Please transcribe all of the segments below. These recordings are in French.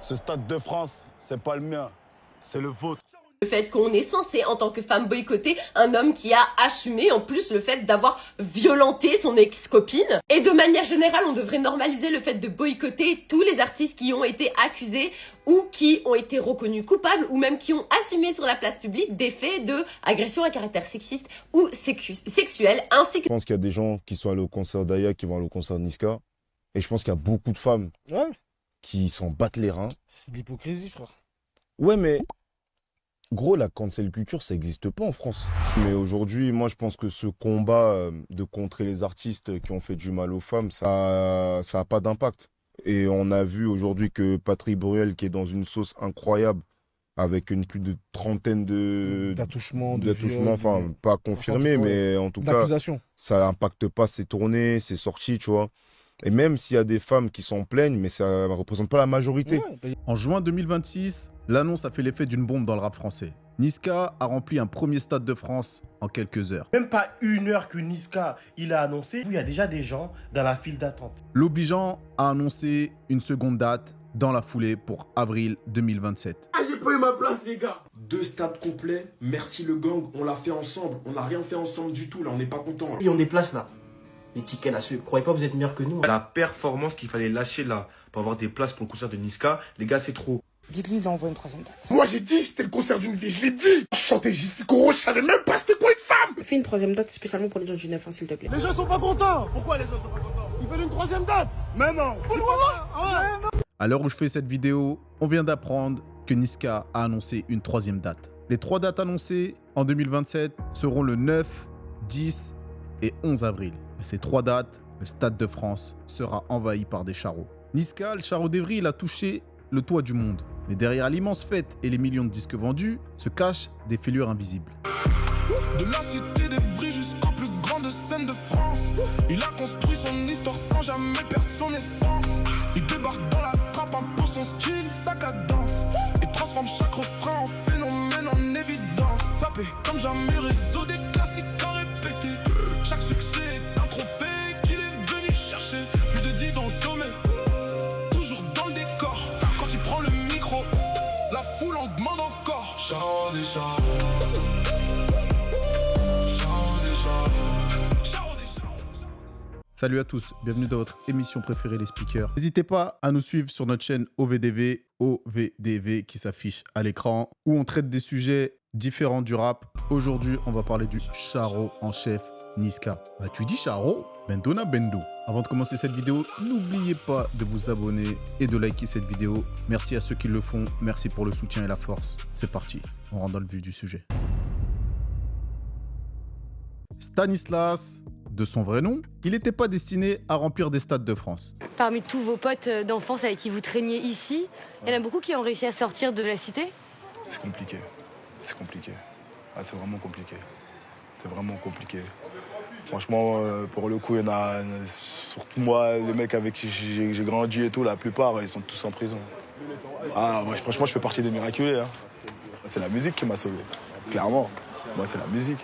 Ce Stade de France, c'est pas le mien, c'est le vôtre. Le fait qu'on est censé, en tant que femme, boycotter un homme qui a assumé, en plus, le fait d'avoir violenté son ex-copine. Et de manière générale, on devrait normaliser le fait de boycotter tous les artistes qui ont été accusés ou qui ont été reconnus coupables ou même qui ont assumé sur la place publique des faits d'agression à caractère sexiste ou sexuel, ainsi que... Je pense qu'il y a des gens qui sont allés au concert d'Aya, qui vont aller au concert de Niska. Et je pense qu'il y a beaucoup de femmes qui s'en battent les reins. C'est de l'hypocrisie, frère. Ouais, mais... Gros, la cancel culture, ça n'existe pas en France. Mais aujourd'hui, moi, je pense que ce combat de contrer les artistes qui ont fait du mal aux femmes, ça a pas d'impact. Et on a vu aujourd'hui que Patrick Bruel, qui est dans une sauce incroyable, avec plus de trentaine d'attouchements, enfin, pas confirmés, mais en tout cas, ça n'impacte pas ses tournées, ses sorties, tu vois. Et même s'il y a des femmes qui s'en plaignent, mais ça ne représente pas la majorité. En juin 2026, l'annonce a fait l'effet d'une bombe dans le rap français. Niska a rempli un premier stade de France en quelques heures. Même pas une heure que Niska il a annoncé, il y a déjà des gens dans la file d'attente. L'obligeant a annoncé une seconde date dans la foulée pour avril 2027. Ah, j'ai pas eu ma place, les gars. 2 stades complets, merci le gang, on l'a fait ensemble. On n'a rien fait ensemble du tout, là, on n'est pas content. Ils ont des places là. Les tickets là, croyez pas que vous êtes meilleurs que nous. La performance qu'il fallait lâcher là pour avoir des places pour le concert de Niska, les gars, c'est trop. Dites-lui d'envoyer une troisième date. Moi j'ai dit, c'était le concert d'une vie, je l'ai dit. Je chantais J.C. je savais même pas c'était quoi une femme. Fais une troisième date spécialement pour les gens du 9, s'il te plaît. Les gens sont pas contents. Pourquoi les gens sont pas contents? Ils veulent une troisième date. Mais non. À l'heure où je fais cette vidéo, on vient d'apprendre que Niska a annoncé une troisième date. Les 3 dates annoncées en 2027 seront le 9, 10 et 11 avril. À ces 3 dates, le Stade de France sera envahi par des charros. Niska, le charreau d'Evry, il a touché le toit du monde. Mais derrière l'immense fête et les millions de disques vendus, se cachent des fêlures invisibles. De la cité d'Evry jusqu'aux plus grandes scènes de France, il a construit son histoire sans jamais perdre son essence. Il débarque dans la trappe, impose son style, sa cadence, et transforme chaque refrain en phénomène en évidence. Sapé comme jamais, réseau des classiques à répéter. Chaque succès est un trophée qu'il est venu chercher. Plus de 10 dans le sommet, toujours dans le décor. Quand il prend le micro, la foule en demande encore. Charo des chars. Salut à tous, bienvenue dans votre émission préférée, les speakers. N'hésitez pas à nous suivre sur notre chaîne OVDV qui s'affiche à l'écran, où on traite des sujets différents du rap. Aujourd'hui, on va parler du charreau en chef, Niska. Bah tu dis charreau, bendona bendo. Avant de commencer cette vidéo, n'oubliez pas de vous abonner et de liker cette vidéo. Merci à ceux qui le font, merci pour le soutien et la force. C'est parti, on rentre dans le vif du sujet. Stanislas, de son vrai nom, il n'était pas destiné à remplir des stades de France. Parmi tous vos potes d'enfance avec qui vous traîniez ici, il y en a beaucoup qui ont réussi à sortir de la cité? C'est compliqué, c'est compliqué. Ah, c'est vraiment compliqué. C'est vraiment compliqué. Franchement, pour le coup, il y en a, surtout moi, les mecs avec qui j'ai grandi et tout, la plupart, ils sont tous en prison. Ah, moi, franchement, je fais partie des miraculés. Hein. C'est la musique qui m'a sauvé, clairement. Moi, c'est la musique.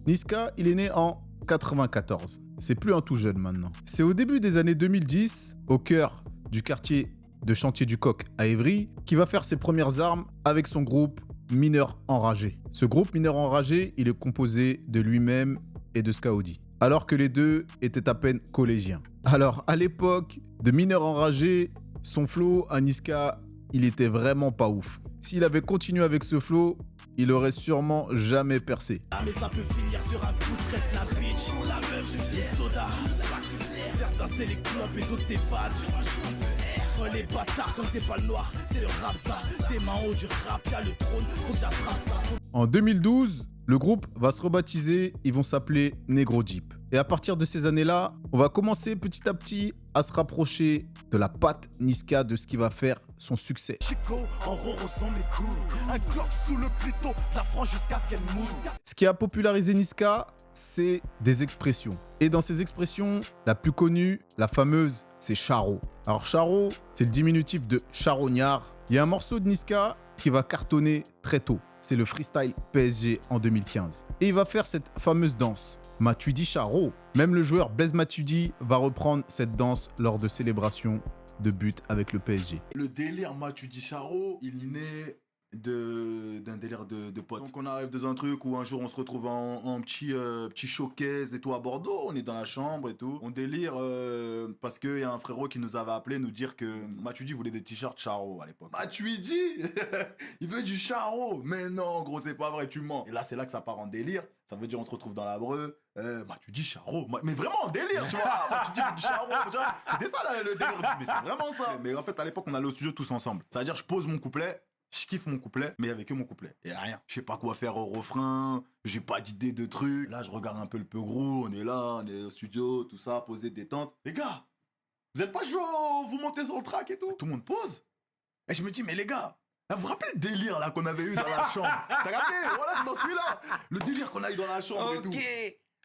Niska, il est né en 94. C'est plus un tout jeune maintenant. C'est au début des années 2010, au cœur du quartier de Chantier du Coq à Évry, qu'il va faire ses premières armes avec son groupe Mineur Enragé. Ce groupe Mineur Enragé, il est composé de lui-même et de Skaoudi, alors que les deux étaient à peine collégiens. Alors, à l'époque de Mineur Enragé, son flow à Niska, il était vraiment pas ouf. S'il avait continué avec ce flow, il aurait sûrement jamais percé. Ah mais ça peut finir sur un coup de traite, la bitch, la meuf, les sodas. Certains c'est les clopes et d'autres c'est fade. Oh les bâtards quand c'est pas le noir, c'est le rap ça. Tes mains en haut du rap, y'a le trône, faut que j'attrape ça. En 2012, le groupe va se rebaptiser, ils vont s'appeler Negro Deep. Et à partir de ces années-là, on va commencer petit à petit à se rapprocher de la patte Niska, de ce qui va faire son succès. Chico, en roro sont mes coups, un clock sous le clito, la frange jusqu'à ce qu'elle mousse. Ce qui a popularisé Niska, c'est des expressions. Et dans ces expressions, la plus connue, la fameuse, c'est charo. Alors charo, c'est le diminutif de charognard. Il y a un morceau de Niska qui va cartonner très tôt. C'est le freestyle PSG en 2015. Et il va faire cette fameuse danse, Matuidi Charo. Même le joueur Blaise Matuidi va reprendre cette danse lors de célébrations de buts avec le PSG. Le délire Matuidi Charo, il naît d'un délire de potes. Donc on arrive dans un truc où un jour on se retrouve en petit showcase et tout à Bordeaux, on est dans la chambre et tout. On délire parce qu'il y a un frérot qui nous avait appelé nous dire que Matuidi voulait des t-shirts Charo à l'époque. Matuidi il veut du Charo. Mais non gros, c'est pas vrai, tu mens. Et là c'est là que ça part en délire. Ça veut dire on se retrouve dans la Breu. Matuidi Charo, mais vraiment en délire, tu vois. Matuidi du Charo, tu vois. C'était ça là, le délire. Mais c'est vraiment ça. Mais en fait à l'époque on allait au studio tous ensemble. C'est-à-dire je pose mon couplet. Je kiffe mon couplet, mais il n'y avait que mon couplet. Et rien. Je sais pas quoi faire au refrain, j'ai pas d'idée de truc. Là, je regarde un peu le peu gros, on est là, on est au studio, tout ça, posé, détente. Les gars, vous êtes pas chaud, vous montez sur le track et tout. Tout le monde pose. Et je me dis, mais les gars, vous vous rappelez le délire là qu'on avait eu dans la chambre? T'as capté? Voilà, c'est dans celui-là. Le délire qu'on a eu dans la chambre et tout.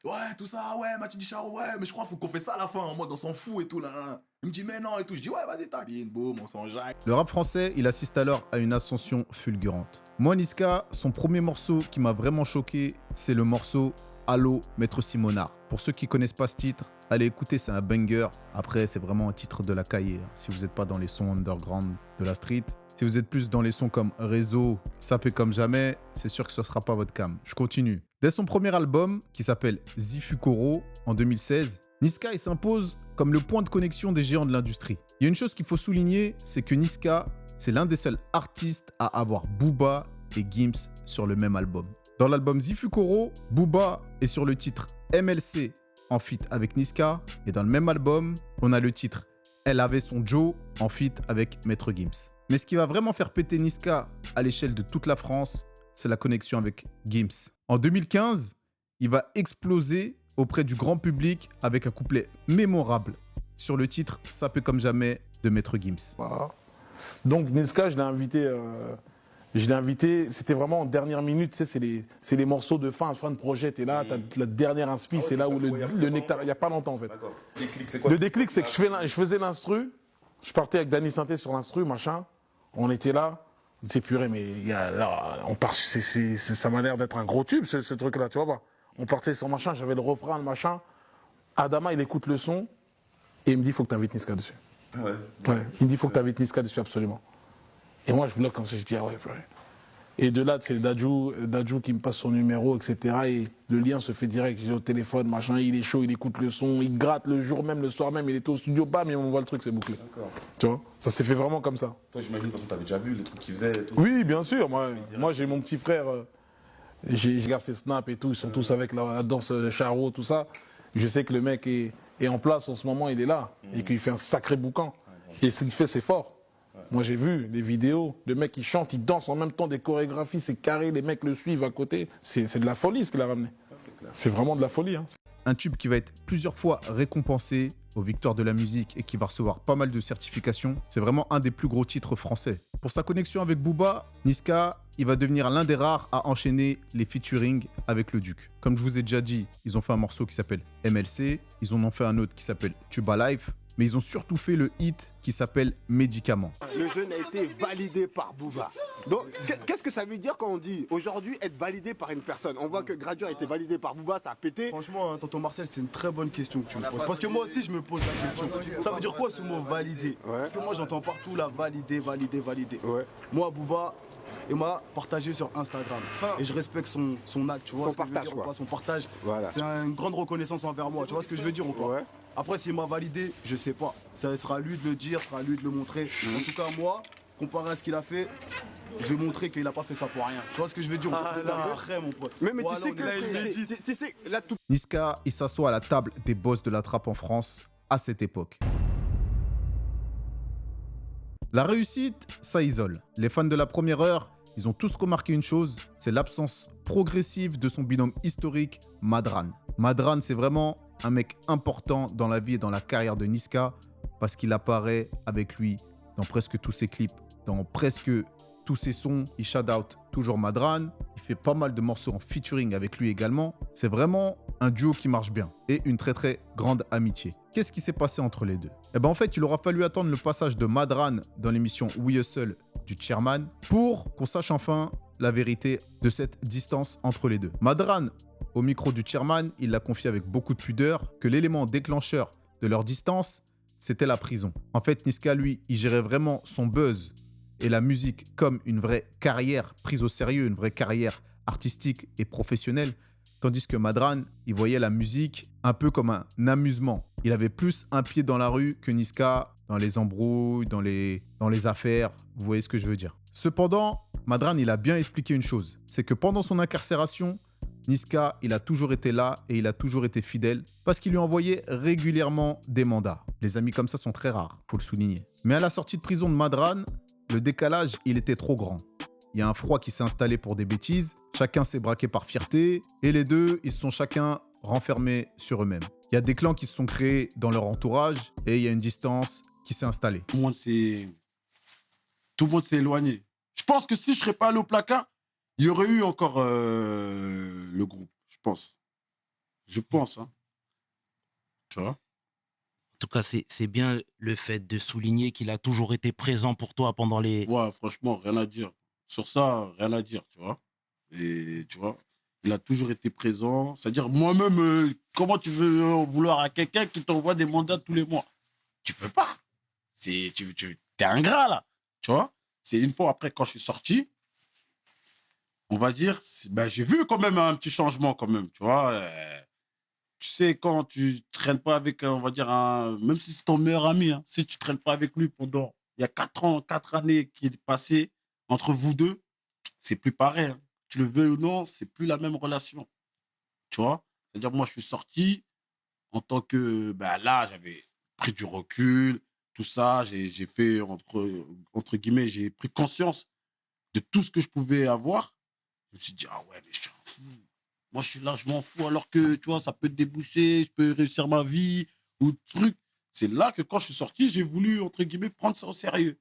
Ouais, tout ça, ouais, Matuidi Charo, ouais, mais je crois qu'il faut qu'on fait ça à la fin, en mode on s'en fout et tout là. Il me dit mais non et tout, je dis ouais vas-y t'habilles, boum, on s'enjaille. Le rap français, il assiste alors à une ascension fulgurante. Moi Niska, son premier morceau qui m'a vraiment choqué, c'est le morceau Allô Maître Simonard. Pour ceux qui connaissent pas ce titre, allez écouter, c'est un banger. Après c'est vraiment un titre de la cahier, si vous n'êtes pas dans les sons underground de la street. Si vous êtes plus dans les sons comme Réseau, Sapé comme jamais, c'est sûr que ce ne sera pas votre cam. Je continue. Dès son premier album, qui s'appelle Zifukoro, en 2016, Niska il s'impose comme le point de connexion des géants de l'industrie. Il y a une chose qu'il faut souligner, c'est que Niska, c'est l'un des seuls artistes à avoir Booba et Gims sur le même album. Dans l'album Zifukoro, Booba est sur le titre MLC en feat avec Niska, et dans le même album, on a le titre Elle avait son Joe en feat avec Maître Gims. Mais ce qui va vraiment faire péter Niska à l'échelle de toute la France, c'est la connexion avec Gims. En 2015, il va exploser auprès du grand public avec un couplet mémorable sur le titre Sapé comme jamais de Maître Gims. Voilà. Donc Niska, je l'ai invité, c'était vraiment en dernière minute, tu sais, c'est les morceaux de fin de projet, t'es là, t'as la dernière inspi, c'est là où le nectar, il n'y a pas longtemps en fait. Le déclic, c'est que je faisais l'instru, je partais avec Danny Sainté sur l'instru, machin, on était là, c'est purée, mais là, on part, ça m'a l'air d'être un gros tube ce truc-là, tu vois pas. On partait sur machin, j'avais le refrain, le machin. Adama, il écoute le son et il me dit, faut que tu invites Niska dessus. Ouais. Il me dit, faut que tu invites Niska dessus, absolument. Et moi, je bloque comme ça, je dis, ah ouais, purée. Et de là, c'est Dadju qui me passe son numéro, etc. Et le lien se fait direct. J'ai au téléphone, machin, il est chaud, il écoute le son, il gratte le jour même, le soir même, il était au studio, bam, il m'envoie le truc, c'est bouclé. Tu vois, ça s'est fait vraiment comme ça. Toi, j'imagine, parce que tu avais déjà vu les trucs qu'il faisait et tout. Oui, bien sûr. Moi j'ai mon petit frère, je regarde ses snaps et tout, ils sont tous avec la danse Charo, tout ça. Je sais que le mec est en place en ce moment, il est là, et qu'il fait un sacré boucan. Et ce qu'il fait, c'est fort. Moi j'ai vu des vidéos de mecs qui chantent, ils dansent en même temps, des chorégraphies, c'est carré, les mecs le suivent à côté. C'est de la folie ce qu'il a ramené. C'est vraiment de la folie. Hein. Un tube qui va être plusieurs fois récompensé aux victoires de la musique et qui va recevoir pas mal de certifications. C'est vraiment un des plus gros titres français. Pour sa connexion avec Booba, Niska, il va devenir l'un des rares à enchaîner les featuring avec le Duc. Comme je vous ai déjà dit, ils ont fait un morceau qui s'appelle MLC, ils en ont fait un autre qui s'appelle Tuba Life, mais ils ont surtout fait le hit qui s'appelle Médicament. Le jeune a été validé par Booba. Donc, qu'est-ce que ça veut dire quand on dit aujourd'hui être validé par une personne? On voit que Gradure a été validé par Booba, ça a pété. Franchement, tonton Marcel, c'est une très bonne question que tu me poses. Parce que moi aussi, je me pose la question. Ça veut dire quoi ce mot validé? Parce que moi, j'entends partout la valider. Moi, Booba, il m'a partagé sur Instagram. Et je respecte son acte, tu vois. Son partage, quoi. Son partage, voilà. C'est une grande reconnaissance envers moi. Tu vois ce que je veux dire ou pas? Après, s'il m'a validé, je sais pas. Ça sera à lui de le dire, sera à lui de le montrer. En tout cas, moi, comparé à ce qu'il a fait, je vais montrer qu'il a pas fait ça pour rien. Tu vois ce que je veux dire? C'est un vrai, mon pote. Mais tu sais là, tout... Niska, il s'assoit à la table des boss de la trappe en France à cette époque. La réussite, ça isole. Les fans de la première heure, ils ont tous remarqué une chose, c'est l'absence progressive de son binôme historique, Madran. Madran, c'est vraiment un mec important dans la vie et dans la carrière de Niska parce qu'il apparaît avec lui dans presque tous ses clips, dans presque tous ses sons. Il shout out toujours Madran. Il fait pas mal de morceaux en featuring avec lui également. C'est vraiment un duo qui marche bien et une très très grande amitié. Qu'est-ce qui s'est passé entre les deux? Eh ben en fait, il aura fallu attendre le passage de Madran dans l'émission We Hustle du Chairman pour qu'on sache enfin la vérité de cette distance entre les deux. Madran, au micro du Chairman, il l'a confié avec beaucoup de pudeur que l'élément déclencheur de leur distance, c'était la prison. En fait, Niska, lui, il gérait vraiment son buzz et la musique comme une vraie carrière prise au sérieux, une vraie carrière artistique et professionnelle. Tandis que Madran, il voyait la musique un peu comme un amusement. Il avait plus un pied dans la rue que Niska dans les embrouilles, dans les affaires. Vous voyez ce que je veux dire. Cependant, Madran, il a bien expliqué une chose. C'est que pendant son incarcération, Niska, il a toujours été là et il a toujours été fidèle parce qu'il lui envoyait régulièrement des mandats. Les amis comme ça sont très rares, faut le souligner. Mais à la sortie de prison de Madran, le décalage, il était trop grand. Il y a un froid qui s'est installé pour des bêtises, chacun s'est braqué par fierté et les deux, ils se sont chacun renfermés sur eux-mêmes. Il y a des clans qui se sont créés dans leur entourage et il y a une distance qui s'est installée. Tout le monde s'est éloigné. Je pense que si je serais pas allé au placard, il y aurait eu encore le groupe, je pense. Je pense, hein. Tu vois? En tout cas, c'est bien le fait de souligner qu'il a toujours été présent pour toi pendant les... Ouais, franchement, rien à dire. Sur ça, rien à dire, tu vois. Et tu vois, il a toujours été présent. C'est-à-dire, moi-même, comment tu veux vouloir à quelqu'un qui t'envoie des mandats tous les mois? Tu peux pas. T'es ingrat, là. Tu vois? C'est une fois après, quand je suis sorti, on va dire, j'ai vu quand même un petit changement, quand même, tu vois. Tu sais, quand tu traînes pas avec, on va dire, même si c'est ton meilleur ami, hein, si tu traînes pas avec lui pendant, il y a 4 années qui est passé entre vous deux, c'est plus pareil. Hein. Tu le veux ou non, c'est plus la même relation. Tu vois? C'est-à-dire, moi, je suis sorti en tant que, là, j'avais pris du recul, tout ça, j'ai fait, entre guillemets, j'ai pris conscience de tout ce que je pouvais avoir. Je me suis dit, ah ouais, mais je suis un fou. Moi, je suis là, je m'en fous, alors que, tu vois, ça peut te déboucher, je peux réussir ma vie, ou truc. C'est là que, quand je suis sorti, j'ai voulu, entre guillemets, prendre ça au sérieux.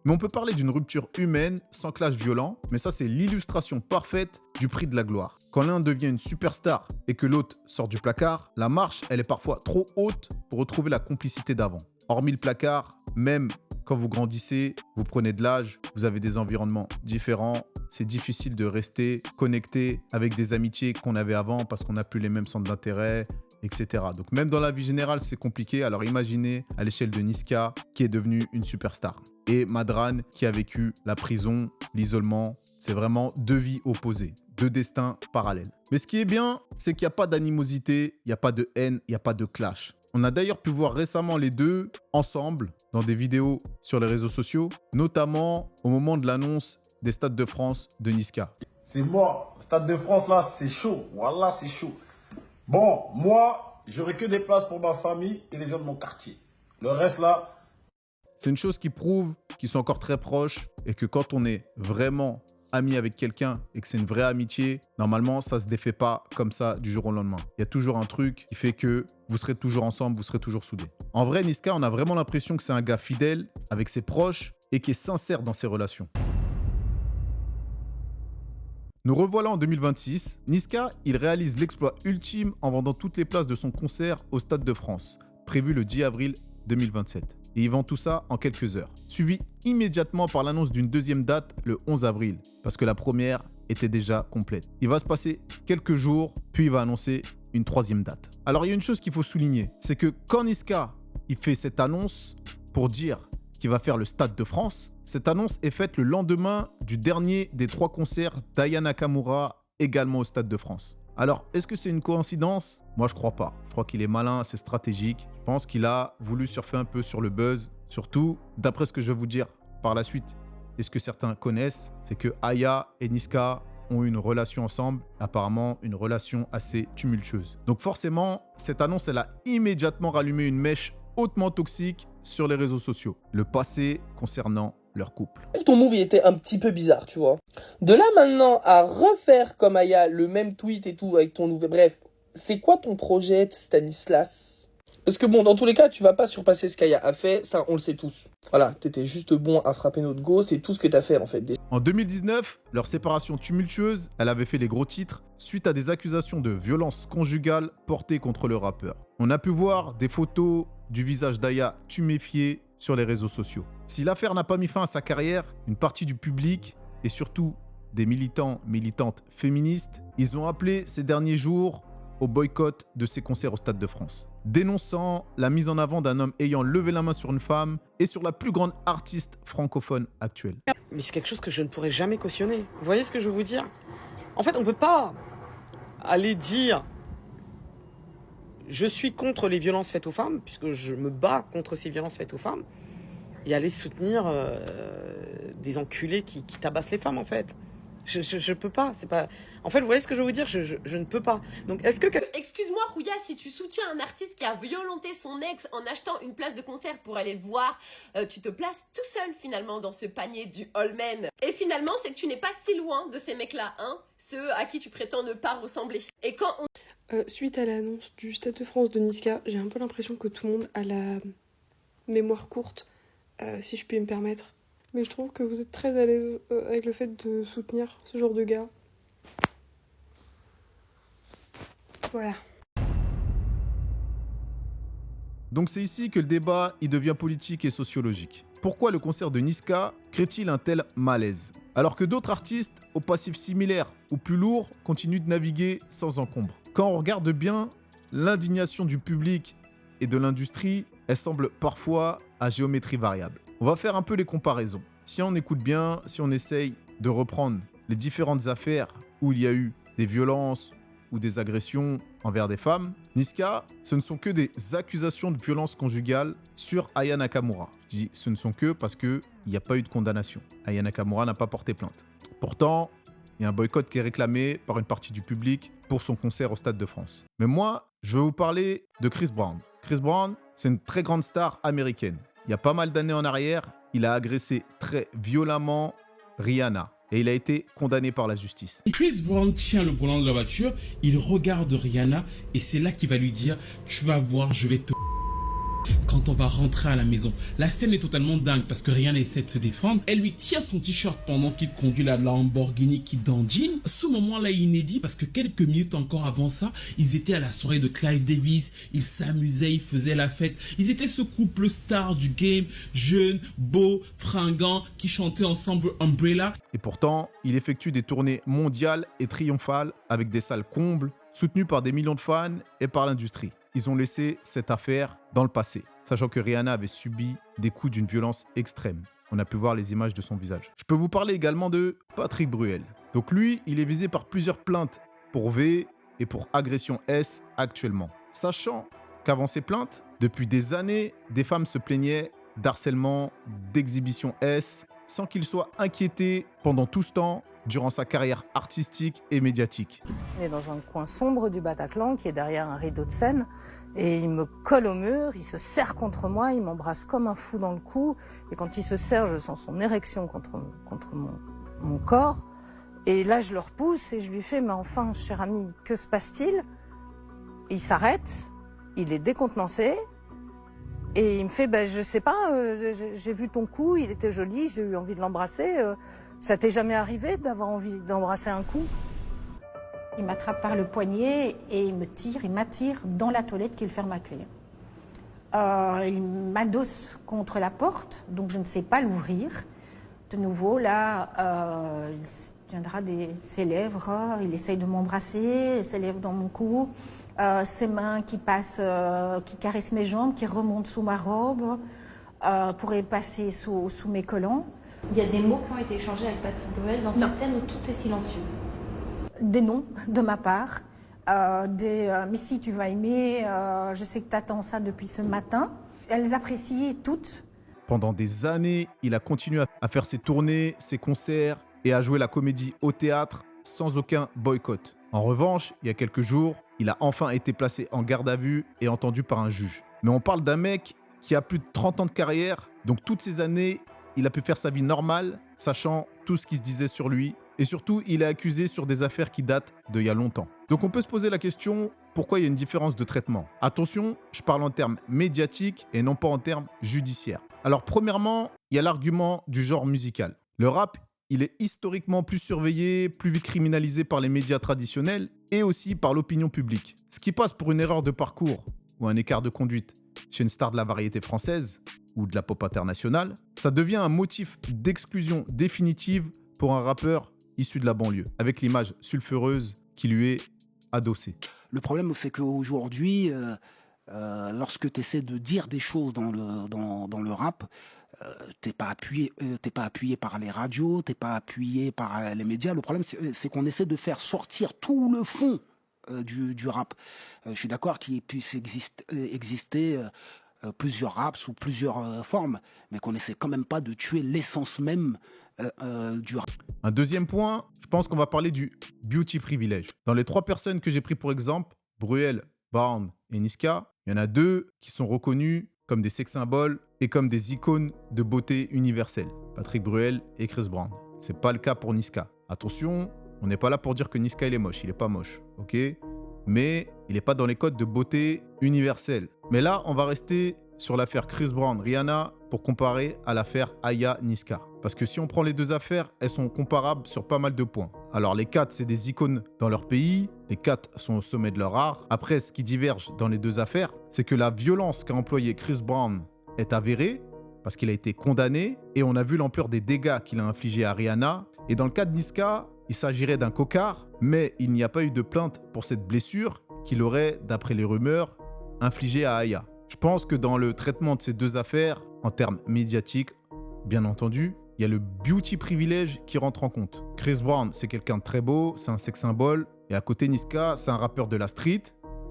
Mais on peut parler d'une rupture humaine sans clash violent, mais ça, c'est l'illustration parfaite du prix de la gloire. Quand l'un devient une superstar et que l'autre sort du placard, la marche, elle est parfois trop haute pour retrouver la complicité d'avant. Hormis le placard, même quand vous grandissez, vous prenez de l'âge, vous avez des environnements différents, c'est difficile de rester connecté avec des amitiés qu'on avait avant parce qu'on n'a plus les mêmes centres d'intérêt, etc. Donc même dans la vie générale, c'est compliqué. Alors imaginez à l'échelle de Niska qui est devenue une superstar. Et Madran qui a vécu la prison, l'isolement. C'est vraiment deux vies opposées, deux destins parallèles. Mais ce qui est bien, c'est qu'il n'y a pas d'animosité, il n'y a pas de haine, il n'y a pas de clash. On a d'ailleurs pu voir récemment les deux ensemble dans des vidéos sur les réseaux sociaux, notamment au moment de l'annonce des Stades de France de Niska. C'est mort. Stade de France, là, c'est chaud. Voilà, c'est chaud. Bon, moi, j'aurai que des places pour ma famille et les gens de mon quartier. Le reste, là... C'est une chose qui prouve qu'ils sont encore très proches et que quand on est vraiment ami avec quelqu'un et que c'est une vraie amitié, normalement, ça ne se défait pas comme ça du jour au lendemain. Il y a toujours un truc qui fait que vous serez toujours ensemble, vous serez toujours soudés. En vrai, Niska, on a vraiment l'impression que c'est un gars fidèle avec ses proches et qui est sincère dans ses relations. Nous revoilà en 2026. Niska, il réalise l'exploit ultime en vendant toutes les places de son concert au Stade de France, prévu le 10 avril 2027. Et il vend tout ça en quelques heures. Suivi immédiatement par l'annonce d'une deuxième date le 11 avril, parce que la première était déjà complète. Il va se passer quelques jours, puis il va annoncer une troisième date. Alors il y a une chose qu'il faut souligner, c'est que quand Niska il fait cette annonce pour dire qu'il va faire le Stade de France, cette annonce est faite le lendemain du dernier des 3 concerts d'Aya Nakamura, également au Stade de France. Alors, est-ce que c'est une coïncidence? Moi, je crois pas. Je crois qu'il est malin, c'est stratégique. Je pense qu'il a voulu surfer un peu sur le buzz. Surtout, d'après ce que je vais vous dire par la suite, et ce que certains connaissent, c'est que Aya et Niska ont eu une relation ensemble, apparemment une relation assez tumultueuse. Donc forcément, cette annonce, elle a immédiatement rallumé une mèche hautement toxique sur les réseaux sociaux. Le passé concernant leur couple. Ton move il était un petit peu bizarre, tu vois. De là maintenant à refaire comme Aya le même tweet et tout avec ton nouvel... Bref, c'est quoi ton projet, Stanislas? Parce que bon, dans tous les cas, tu vas pas surpasser ce qu'Aya a fait, ça on le sait tous. Voilà, t'étais juste bon à frapper notre go, c'est tout ce que t'as fait en fait. En 2019, leur séparation tumultueuse, elle avait fait les gros titres suite à des accusations de violence conjugale portées contre le rappeur. On a pu voir des photos du visage d'Aya tuméfié sur les réseaux sociaux. Si l'affaire n'a pas mis fin à sa carrière, une partie du public et surtout des militants, militantes féministes, ils ont appelé ces derniers jours au boycott de ses concerts au Stade de France, dénonçant la mise en avant d'un homme ayant levé la main sur une femme et sur la plus grande artiste francophone actuelle. Mais c'est quelque chose que je ne pourrais jamais cautionner. Vous voyez ce que je veux vous dire? En fait, on ne peut pas aller dire je suis contre les violences faites aux femmes, puisque je me bats contre ces violences faites aux femmes, et aller soutenir des enculés qui tabassent les femmes, en fait. Je peux pas, c'est pas... En fait, vous voyez ce que je veux vous dire, je ne peux pas. Donc, est-ce que... Excuse-moi, Rouya, si tu soutiens un artiste qui a violenté son ex en achetant une place de concert pour aller le voir, tu te places tout seul, finalement, dans ce panier du all-man. Et finalement, c'est que tu n'es pas si loin de ces mecs-là, hein, ceux à qui tu prétends ne pas ressembler. Et quand on... Suite à l'annonce du Stade de France de Niska, j'ai un peu l'impression que tout le monde a la mémoire courte, si je puis me permettre. Mais je trouve que vous êtes très à l'aise avec le fait de soutenir ce genre de gars. Voilà. Donc c'est ici que le débat il devient politique et sociologique. Pourquoi le concert de Niska crée-t-il un tel malaise? Alors que d'autres artistes, au passif similaire ou plus lourd, continuent de naviguer sans encombre. Quand on regarde bien, l'indignation du public et de l'industrie, elle semble parfois à géométrie variable. On va faire un peu les comparaisons. Si on écoute bien, si on essaye de reprendre les différentes affaires où il y a eu des violences ou des agressions envers des femmes, Niska, ce ne sont que des accusations de violence conjugale sur Aya Nakamura. Je dis ce ne sont que parce qu'il n'y a pas eu de condamnation. Aya Nakamura n'a pas porté plainte. Pourtant, il y a un boycott qui est réclamé par une partie du public pour son concert au Stade de France. Mais moi, je vais vous parler de Chris Brown. Chris Brown, c'est une très grande star américaine. Il y a pas mal d'années en arrière, il a agressé très violemment Rihanna. Et il a été condamné par la justice. Chris Brown tient le volant de la voiture, il regarde Rihanna et c'est là qu'il va lui dire « Tu vas voir, je vais te... » quand on va rentrer à la maison. La scène est totalement dingue parce que Rihanna essaie de se défendre. Elle lui tire son t-shirt pendant qu'il conduit la Lamborghini qui dandine. Ce moment-là est inédit parce que quelques minutes encore avant ça, ils étaient à la soirée de Clive Davis, ils s'amusaient, ils faisaient la fête. Ils étaient ce couple star du game, jeune, beau, fringant, qui chantait ensemble Umbrella. Et pourtant, il effectue des tournées mondiales et triomphales avec des salles combles, soutenues par des millions de fans et par l'industrie. Ils ont laissé cette affaire dans le passé, sachant que Rihanna avait subi des coups d'une violence extrême. On a pu voir les images de son visage. Je peux vous parler également de Patrick Bruel. Donc lui, il est visé par plusieurs plaintes pour V et pour agression S actuellement. Sachant qu'avant ces plaintes, depuis des années, des femmes se plaignaient d'harcèlement, d'exhibition S, sans qu'il soit inquiété pendant tout ce temps durant sa carrière artistique et médiatique. On est dans un coin sombre du Bataclan qui est derrière un rideau de Seine et il me colle au mur, il se serre contre moi, il m'embrasse comme un fou dans le cou et quand il se serre, je sens son érection contre mon corps et là je le repousse et je lui fais « mais enfin, cher ami, que se passe-t-il » Il s'arrête, il est décontenancé et il me fait « je sais pas, j'ai vu ton cou, il était joli, j'ai eu envie de l'embrasser. Ça t'est jamais arrivé d'avoir envie d'embrasser un cou ?» Il m'attrape par le poignet et il m'attire dans la toilette qu'il ferme à clé. Il m'adosse contre la porte, donc je ne sais pas l'ouvrir. De nouveau, là, il viendra ses lèvres, il essaye de m'embrasser, ses lèvres dans mon cou, ses mains qui passent, qui caressent mes jambes, qui remontent sous ma robe, pour y passer sous mes collants. Il y a des mots qui ont été échangés avec Patrick Bruel dans cette scène où tout est silencieux. Des noms de ma part, mais si tu vas aimer, je sais que tu attends ça depuis ce matin. Elles apprécient toutes. Pendant des années, il a continué à faire ses tournées, ses concerts et à jouer la comédie au théâtre sans aucun boycott. En revanche, il y a quelques jours, il a enfin été placé en garde à vue et entendu par un juge. Mais on parle d'un mec qui a plus de 30 ans de carrière, donc toutes ces années, il a pu faire sa vie normale, sachant tout ce qui se disait sur lui. Et surtout, il est accusé sur des affaires qui datent d'il y a longtemps. Donc on peut se poser la question, pourquoi il y a une différence de traitement? Attention, je parle en termes médiatiques et non pas en termes judiciaires. Alors premièrement, il y a l'argument du genre musical. Le rap, il est historiquement plus surveillé, plus vite criminalisé par les médias traditionnels et aussi par l'opinion publique. Ce qui passe pour une erreur de parcours ou un écart de conduite chez une star de la variété française ou de la pop internationale, ça devient un motif d'exclusion définitive pour un rappeur issu de la banlieue, avec l'image sulfureuse qui lui est adossée. Le problème, c'est qu'aujourd'hui, lorsque tu essaies de dire des choses dans le rap, t'es pas appuyé par les radios, t'es pas appuyé par les médias. Le problème, c'est qu'on essaie de faire sortir tout le fond du rap. Je suis d'accord qu'il puisse exister plusieurs raps sous plusieurs formes, mais qu'on essaie quand même pas de tuer l'essence même du rap. Un deuxième point, je pense qu'on va parler du beauty privilège. Dans les 3 personnes que j'ai pris pour exemple, Bruel, Brown et Niska, il y en a 2 qui sont reconnus comme des sex symboles et comme des icônes de beauté universelle. Patrick Bruel et Chris Brown. C'est pas le cas pour Niska. Attention, on n'est pas là pour dire que Niska il est moche. Il est pas moche, ok? Mais il n'est pas dans les codes de beauté universelle. Mais là, on va rester sur l'affaire Chris Brown, Rihanna, pour comparer à l'affaire Aya Niska. Parce que si on prend les 2 affaires, elles sont comparables sur pas mal de points. Alors les 4, c'est des icônes dans leur pays. Les 4 sont au sommet de leur art. Après, ce qui diverge dans les 2 affaires, c'est que la violence qu'a employée Chris Brown est avérée, parce qu'il a été condamné, et on a vu l'ampleur des dégâts qu'il a infligés à Rihanna. Et dans le cas de Niska, il s'agirait d'un cocard, mais il n'y a pas eu de plainte pour cette blessure qu'il aurait, d'après les rumeurs, infligée à Aya. Je pense que dans le traitement de ces 2 affaires, en termes médiatiques, bien entendu, il y a le beauty privilège qui rentre en compte. Chris Brown, c'est quelqu'un de très beau, c'est un sex symbole. Et à côté, Niska, c'est un rappeur de la street,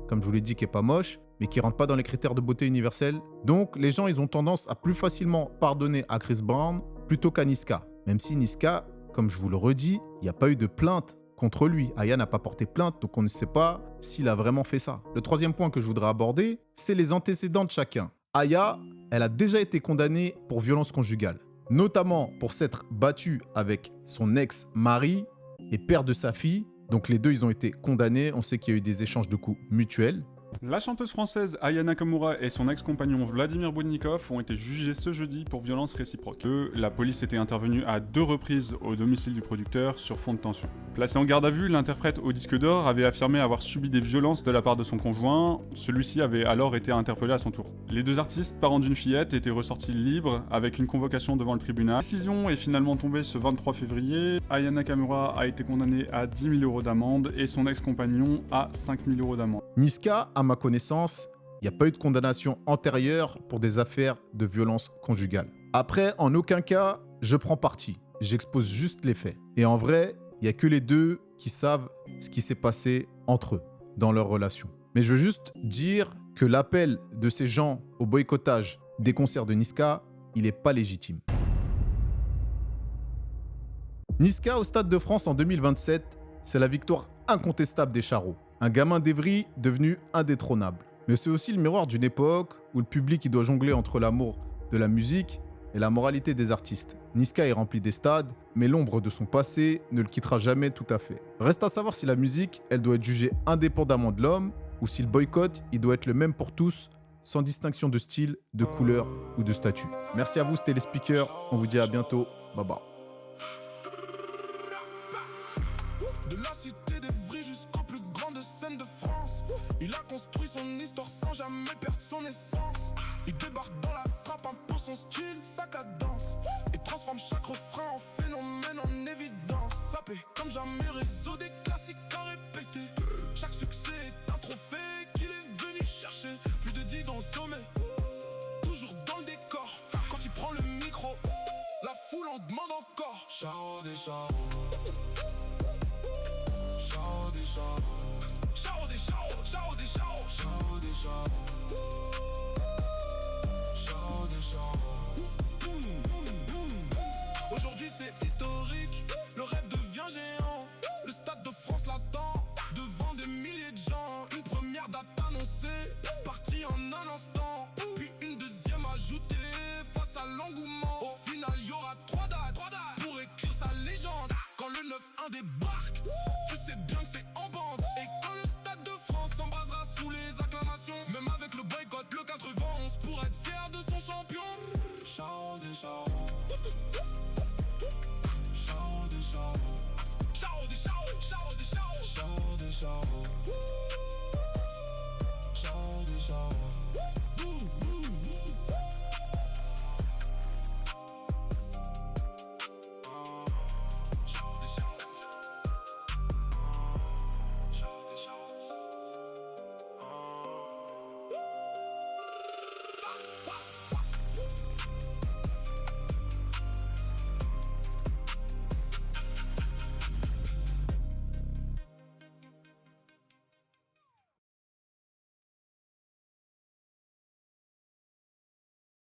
comme je vous l'ai dit, qui est pas moche, mais qui rentre pas dans les critères de beauté universelle. Donc, les gens, ils ont tendance à plus facilement pardonner à Chris Brown plutôt qu'à Niska. Même si Niska, comme je vous le redis, il n'y a pas eu de plainte contre lui. Aya n'a pas porté plainte, donc on ne sait pas s'il a vraiment fait ça. Le 3e point que je voudrais aborder, c'est les antécédents de chacun. Aya, elle a déjà été condamnée pour violence conjugale, notamment pour s'être battue avec son ex-mari et père de sa fille. Donc les 2, ils ont été condamnés. On sait qu'il y a eu des échanges de coups mutuels. La chanteuse française Aya Nakamura et son ex-compagnon Vladimir Boudnikov ont été jugés ce jeudi pour violence réciproque. La police était intervenue à 2 reprises au domicile du producteur sur fond de tension. Placé en garde à vue, l'interprète au disque d'or avait affirmé avoir subi des violences de la part de son conjoint. Celui-ci avait alors été interpellé à son tour. Les 2 artistes, parents d'une fillette, étaient ressortis libres avec une convocation devant le tribunal. La décision est finalement tombée ce 23 février. Aya Nakamura a été condamnée à 10 000 € d'amende et son ex-compagnon à 5 000 € d'amende. Niska, à ma connaissance, il n'y a pas eu de condamnation antérieure pour des affaires de violence conjugale. Après, en aucun cas, je prends parti. J'expose juste les faits. Et en vrai, il n'y a que les 2 qui savent ce qui s'est passé entre eux, dans leur relation. Mais je veux juste dire que l'appel de ces gens au boycottage des concerts de Niska, il n'est pas légitime. Niska au Stade de France en 2027, c'est la victoire incontestable des Charros. Un gamin d'Evry devenu indétrônable. Mais c'est aussi le miroir d'une époque où le public il doit jongler entre l'amour de la musique et la moralité des artistes. Niska est rempli des stades, mais l'ombre de son passé ne le quittera jamais tout à fait. Reste à savoir si la musique, elle doit être jugée indépendamment de l'homme, ou si le boycott, il doit être le même pour tous, sans distinction de style, de couleur ou de statut. Merci à vous, c'était les speakers. On vous dit à bientôt. Bye bye. De la cité d'Evry jusqu'en plus grande scène de France, il a construit son histoire sans jamais perdre son essence. Il débarque dans la trappe, impose son style, sa cadence, et transforme chaque refrain en phénomène en évidence. Sapé comme jamais, réseau des classiques à répéter. Chaque succès est un trophée qu'il est venu chercher. Plus de 10 dans le sommet, toujours dans le décor. Quand il prend le micro, la foule en demande encore. Chao des chao. Chao des chao. Chao des chao. Chao des chao. Chao des chao. Chao des chao. Aujourd'hui c'est historique, le rêve devient géant. Le stade de France l'attend, devant des milliers de gens. Une première date annoncée, partie en un instant. Puis une deuxième ajoutée, face à l'engouement. Au final y'aura 3 dates pour écrire sa légende. Quand le 9-1 débarque, tu sais bien que c'est en bande. Et quand le stade de France s'embrasera sous les acclamations, même avec le boycott, le 91 pour être fier de son champion. Chao des chao.